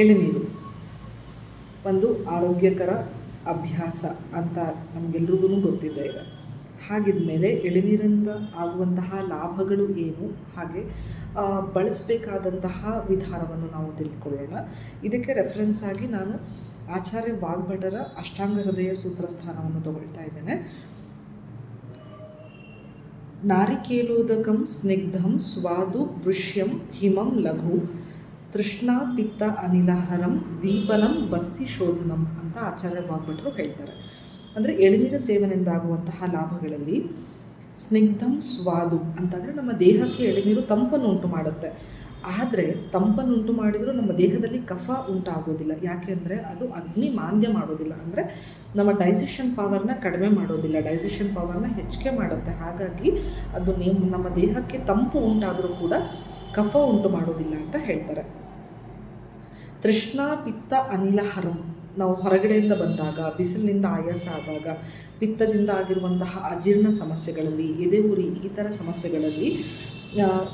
ಎಳನೀರು ಒಂದು ಆರೋಗ್ಯಕರ ಅಭ್ಯಾಸ ಅಂತ ನಮಗೆಲ್ರಿಗೂ ಗೊತ್ತಿದೆ ಇದೆ. ಹಾಗಿದ್ಮೇಲೆ ಎಳನೀರಿಂದ ಆಗುವಂತಹ ಲಾಭಗಳು ಏನು, ಹಾಗೆ ಬಳಸಬೇಕಾದಂತಹ ವಿಧಾನವನ್ನು ನಾವು ತಿಳಿದುಕೊಳ್ಳೋಣ. ಇದಕ್ಕೆ ರೆಫರೆನ್ಸ್ ಆಗಿ ನಾನು ಆಚಾರ್ಯ ವಾಗ್ಭಟರ ಅಷ್ಟಾಂಗ ಹೃದಯ ಸೂತ್ರಸ್ಥಾನವನ್ನು ತಗೊಳ್ತಾ ಇದ್ದೇನೆ. ನಾರಿಕೇಲೋದಕಂ ಸ್ನಿಗ್ಧಂ ಸ್ವಾದು ವೃಷ್ಯಂ ಹಿಮಂ ಲಘು ತೃಷ್ಣಾ ಪಿತ್ತ ಅನಿಲಹರಂ ದೀಪನಂ ಬಸ್ತಿ ಶೋಧನಂ ಅಂತ ಆಚಾರ್ಯ ವಾಗ್ಭಟರು ಹೇಳ್ತಾರೆ. ಅಂದರೆ ಎಳನೀರು ಸೇವನೆಯಿಂದ ಆಗುವಂತಹ ಲಾಭಗಳಲ್ಲಿ ಸ್ನಿಗ್ಧಂ ಸ್ವಾದು ಅಂತಂದರೆ ನಮ್ಮ ದೇಹಕ್ಕೆ ಎಳನೀರು ತಂಪನ್ನು ಉಂಟು ಮಾಡುತ್ತೆ. ಆದರೆ ತಂಪನ್ನು ಉಂಟು ಮಾಡಿದರೂ ನಮ್ಮ ದೇಹದಲ್ಲಿ ಕಫ ಉಂಟಾಗೋದಿಲ್ಲ. ಯಾಕೆ ಅಂದರೆ ಅದು ಅಗ್ನಿ ಮಾಂದ್ಯ ಮಾಡೋದಿಲ್ಲ, ಅಂದರೆ ನಮ್ಮ ಡೈಜೆಷನ್ ಪವರ್ನ ಕಡಿಮೆ ಮಾಡೋದಿಲ್ಲ, ಡೈಜೆಷನ್ ಪವರ್ನ ಹೆಚ್ಚಿಗೆ ಮಾಡುತ್ತೆ. ಹಾಗಾಗಿ ಅದು ನಮ್ಮ ದೇಹಕ್ಕೆ ತಂಪು ಉಂಟಾದರೂ ಕೂಡ ಕಫ ಉಂಟು ಮಾಡೋದಿಲ್ಲ ಅಂತ ಹೇಳ್ತಾರೆ. ತೃಷ್ಣಾ ಪಿತ್ತ ಅನಿಲಹರಂ, ನಾವು ಹೊರಗಡೆಯಿಂದ ಬಂದಾಗ, ಬಿಸಿಲಿನಿಂದ ಆಯಾಸ ಆದಾಗ, ಪಿತ್ತದಿಂದ ಆಗಿರುವಂತಹ ಅಜೀರ್ಣ ಸಮಸ್ಯೆಗಳಲ್ಲಿ, ಎದೆ ಉರಿ, ಈ ಥರ ಸಮಸ್ಯೆಗಳಲ್ಲಿ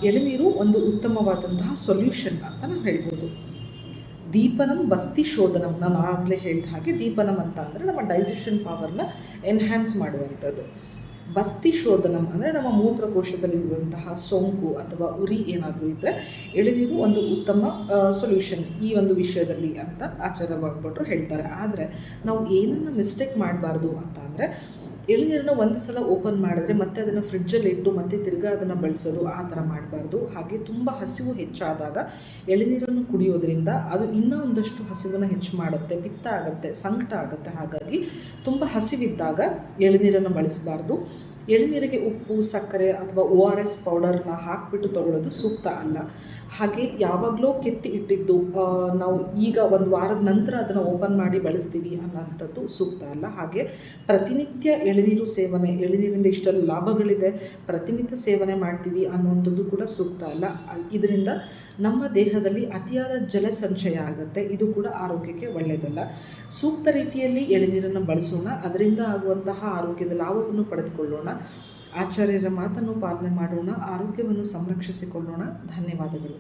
ಎಳನೀರು ಒಂದು ಉತ್ತಮವಾದಂತಹ ಸೊಲ್ಯೂಷನ್ ಅಂತ ನಾವು ಹೇಳ್ಬೋದು. ದೀಪನಂ ಬಸ್ತಿ ಶೋಧನಂ, ನಾನು ಆಗಲೇ ಹೇಳಿದ ಹಾಗೆ ದೀಪನಂ ಅಂತ ಅಂದರೆ ನಮ್ಮ ಡೈಜೆಷನ್ ಪವರ್ನ ಎನ್ಹ್ಯಾನ್ಸ್ ಮಾಡುವಂಥದ್ದು. ಬಸ್ತಿ ಶೋಧನಂ ಅಂದರೆ ನಮ್ಮ ಮೂತ್ರಕೋಶದಲ್ಲಿರುವಂತಹ ಸೋಂಕು ಅಥವಾ ಉರಿ ಏನಾದರೂ ಇದ್ದರೆ ಎಳನೀರು ಒಂದು ಉತ್ತಮ ಸೊಲ್ಯೂಷನ್ ಈ ಒಂದು ವಿಷಯದಲ್ಲಿ ಅಂತ ಆಚಾರ್ಯ ವಾಗ್ಭಟರು ಹೇಳ್ತಾರೆ. ಆದರೆ ನಾವು ಏನನ್ನು ಮಿಸ್ಟೇಕ್ ಮಾಡಬಾರ್ದು ಅಂತ ಅಂದರೆ ಎಳನೀರನ್ನ ಒಂದು ಸಲ ಓಪನ್ ಮಾಡಿದ್ರೆ ಮತ್ತೆ ಅದನ್ನು ಫ್ರಿಡ್ಜಲ್ಲಿ ಇಟ್ಟು ಮತ್ತೆ ತಿರ್ಗಾ ಅದನ್ನು ಬಳಸೋದು, ಆ ಥರ ಮಾಡಬಾರ್ದು. ಹಾಗೆ ತುಂಬ ಹಸಿವು ಹೆಚ್ಚಾದಾಗ ಎಳನೀರನ್ನು ಕುಡಿಯೋದ್ರಿಂದ ಅದು ಇನ್ನೂ ಒಂದಷ್ಟು ಹಸಿವನ್ನು ಹೆಚ್ಚು ಮಾಡುತ್ತೆ, ಪಿತ್ತ ಆಗುತ್ತೆ, ಸಂಕಟ ಆಗುತ್ತೆ. ಹಾಗಾಗಿ ತುಂಬ ಹಸಿವಿದ್ದಾಗ ಎಳನೀರನ್ನು ಬಳಸಬಾರ್ದು. ಎಳನೀರಿಗೆ ಉಪ್ಪು, ಸಕ್ಕರೆ ಅಥವಾ ORS ಪೌಡರ್ನ ಹಾಕಿಬಿಟ್ಟು ತಗೊಳ್ಳೋದು ಸೂಕ್ತ ಅಲ್ಲ. ಹಾಗೆ ಯಾವಾಗಲೂ ಕೆತ್ತಿ ಇಟ್ಟಿದ್ದು ನಾವು ಈಗ ಒಂದು ವಾರದ ನಂತರ ಅದನ್ನು ಓಪನ್ ಮಾಡಿ ಬಳಸ್ತೀವಿ ಅನ್ನೋಂಥದ್ದು ಸೂಕ್ತ ಅಲ್ಲ. ಹಾಗೆ ಪ್ರತಿನಿತ್ಯ ಎಳನೀರು ಸೇವನೆ, ಎಳನೀರಿಂದ ಇಷ್ಟೆಲ್ಲ ಲಾಭಗಳಿದೆ, ಪ್ರತಿನಿತ್ಯ ಸೇವನೆ ಮಾಡ್ತೀವಿ ಅನ್ನುವಂಥದ್ದು ಕೂಡ ಸೂಕ್ತ ಅಲ್ಲ. ಇದರಿಂದ ನಮ್ಮ ದೇಹದಲ್ಲಿ ಅತಿಯಾದ ಜಲ ಸಂಚಯ ಆಗುತ್ತೆ, ಇದು ಕೂಡ ಆರೋಗ್ಯಕ್ಕೆ ಒಳ್ಳೆಯದಲ್ಲ. ಸೂಕ್ತ ರೀತಿಯಲ್ಲಿ ಎಳನೀರನ್ನು ಬಳಸೋಣ, ಅದರಿಂದ ಆಗುವಂತಹ ಆರೋಗ್ಯದ ಲಾಭವನ್ನು ಪಡೆದುಕೊಳ್ಳೋಣ. ಆಚಾರ್ಯರ ಮಾತನ್ನು ಪಾಲನೆ ಮಾಡೋಣ, ಆರೋಗ್ಯವನ್ನು ಸಂರಕ್ಷಿಸಿಕೊಳ್ಳೋಣ. ಧನ್ಯವಾದಗಳು.